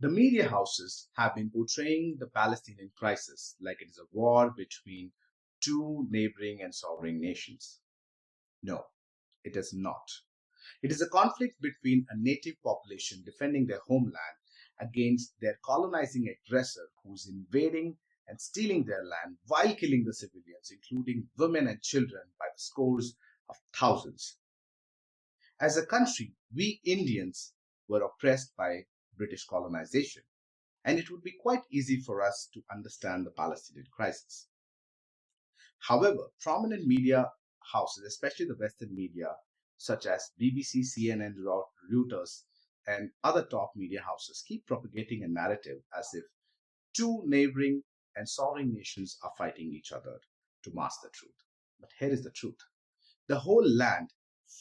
The media houses have been portraying the Palestinian crisis like it is a war between two neighboring and sovereign nations. No, it is not. It is a conflict between a native population defending their homeland against their colonizing aggressor who's invading and stealing their land while killing the civilians, including women and children, by the scores of thousands. As a country, we Indians were oppressed by British colonization, and it would be quite easy for us to understand the Palestinian crisis. However, prominent media houses, especially the Western media, such as BBC, CNN, Reuters, and other top media houses, keep propagating a narrative as if two neighboring and sovereign nations are fighting each other to mask the truth. But here is the truth. The whole land,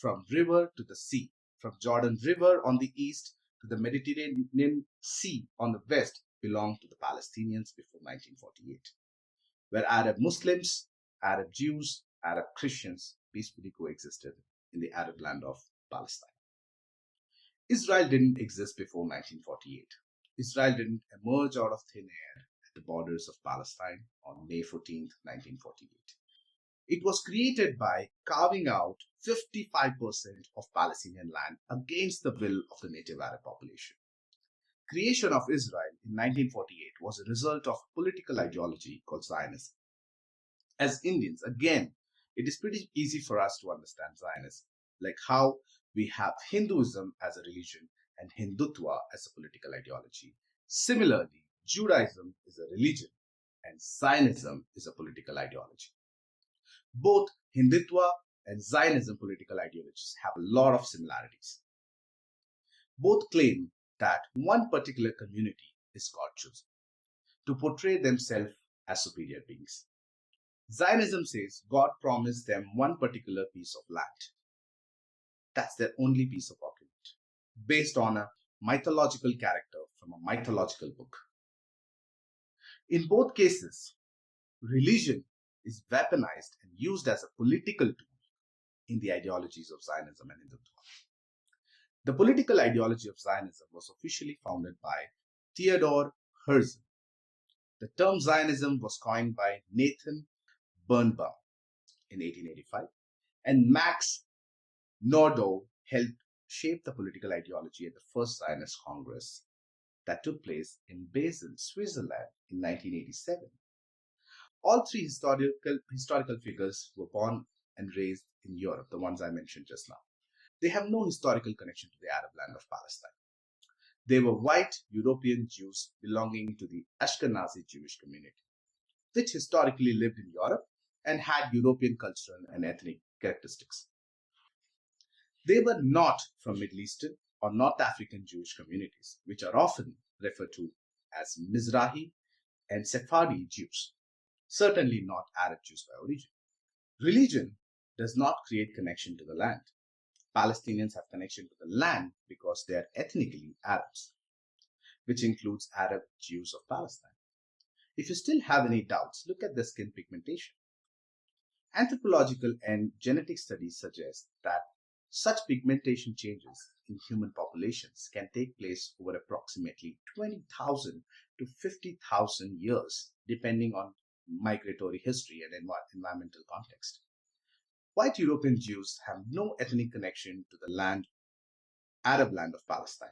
from river to the sea, from Jordan River on the east to the Mediterranean Sea on the west, belonged to the Palestinians before 1948, where Arab Muslims, Arab Jews, Arab Christians peacefully coexisted in the Arab land of Palestine. Israel didn't exist before 1948. Israel didn't emerge out of thin air at the borders of Palestine on May 14th, 1948. It was created by carving out 55% of Palestinian land against the will of the native Arab population. Creation of Israel in 1948 was a result of political ideology called Zionism. As Indians, again, it is pretty easy for us to understand Zionism, like how we have Hinduism as a religion and Hindutva as a political ideology. Similarly, Judaism is a religion and Zionism is a political ideology. Both Hindutva and Zionism political ideologies have a lot of similarities. Both claim that one particular community is God chosen to portray themselves as superior beings. Zionism says God promised them one particular piece of land. That's their only piece of argument, based on a mythological character from a mythological book. In both cases, religion is weaponized and used as a political tool in the ideologies of Zionism and Hindutva. The political ideology of Zionism was officially founded by Theodor Herzl. The term Zionism was coined by Nathan Birnbaum in 1885, and Max Nordau helped shape the political ideology at the first Zionist Congress that took place in Basel, Switzerland in 1987. All three historical figures were born and raised in Europe, the ones I mentioned just now. They have no historical connection to the Arab land of Palestine. They were white European Jews belonging to the Ashkenazi Jewish community, which historically lived in Europe and had European cultural and ethnic characteristics. They were not from Middle Eastern or North African Jewish communities, which are often referred to as Mizrahi and Sephardi Jews, certainly not Arab Jews by origin. Religion does not create connection to the land. Palestinians have connection to the land because they are ethnically Arabs, which includes Arab Jews of Palestine. If you still have any doubts, look at the skin pigmentation. Anthropological and genetic studies suggest that such pigmentation changes in human populations can take place over approximately 20,000 to 50,000 years, depending on migratory history and environmental context. White European Jews have no ethnic connection to the Arab land of Palestine.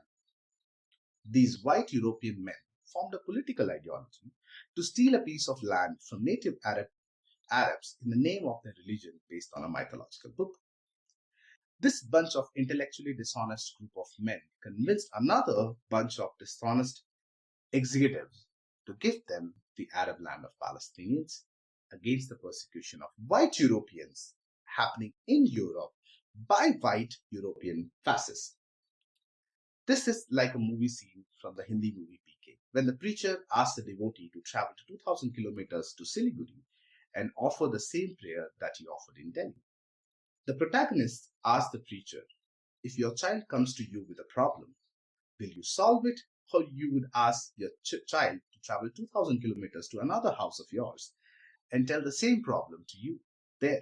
These white European men formed a political ideology to steal a piece of land from native Arabs in the name of their religion based on a mythological book. This bunch of intellectually dishonest group of men convinced another bunch of dishonest executives to give them the Arab land of Palestinians against the persecution of white Europeans happening in Europe by white European fascists. This is like a movie scene from the Hindi movie PK, when the preacher asks the devotee to travel to 2,000 kilometers to Siliguri and offer the same prayer that he offered in Delhi. The protagonist asks the preacher, if your child comes to you with a problem, will you solve it, or you would ask your child to travel 2,000 kilometers to another house of yours and tell the same problem to you there?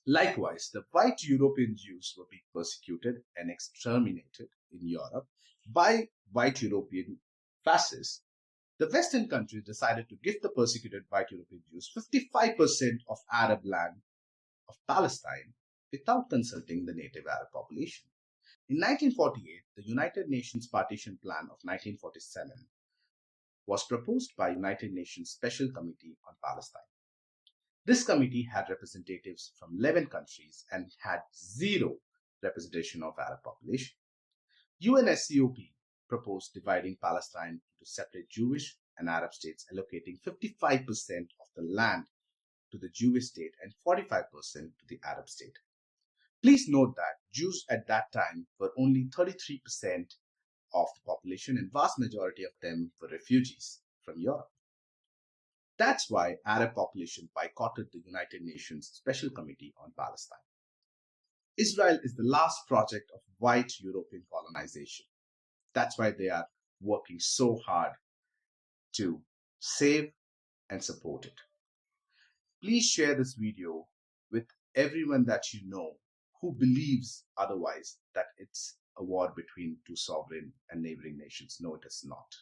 Likewise, the white European Jews were being persecuted and exterminated in Europe by white European fascists, the Western countries decided to give the persecuted white European Jews 55% of Arab land of Palestine without consulting the native Arab population. In 1948, the United Nations Partition Plan of 1947 was proposed by United Nations Special Committee on Palestine. This committee had representatives from 11 countries and had zero representation of Arab population. UNSCOP proposed dividing Palestine into separate Jewish and Arab states, allocating 55% of the land to the Jewish state and 45% to the Arab state. Please note that Jews at that time were only 33% of the population, and vast majority of them were refugees from Europe. That's why Arab population boycotted the United Nations Special Committee on Palestine. Israel is the last project of white European colonization. That's why they are working so hard to save and support it. Please share this video with everyone that you know who believes otherwise, that it's a war between two sovereign and neighboring nations. No, it is not.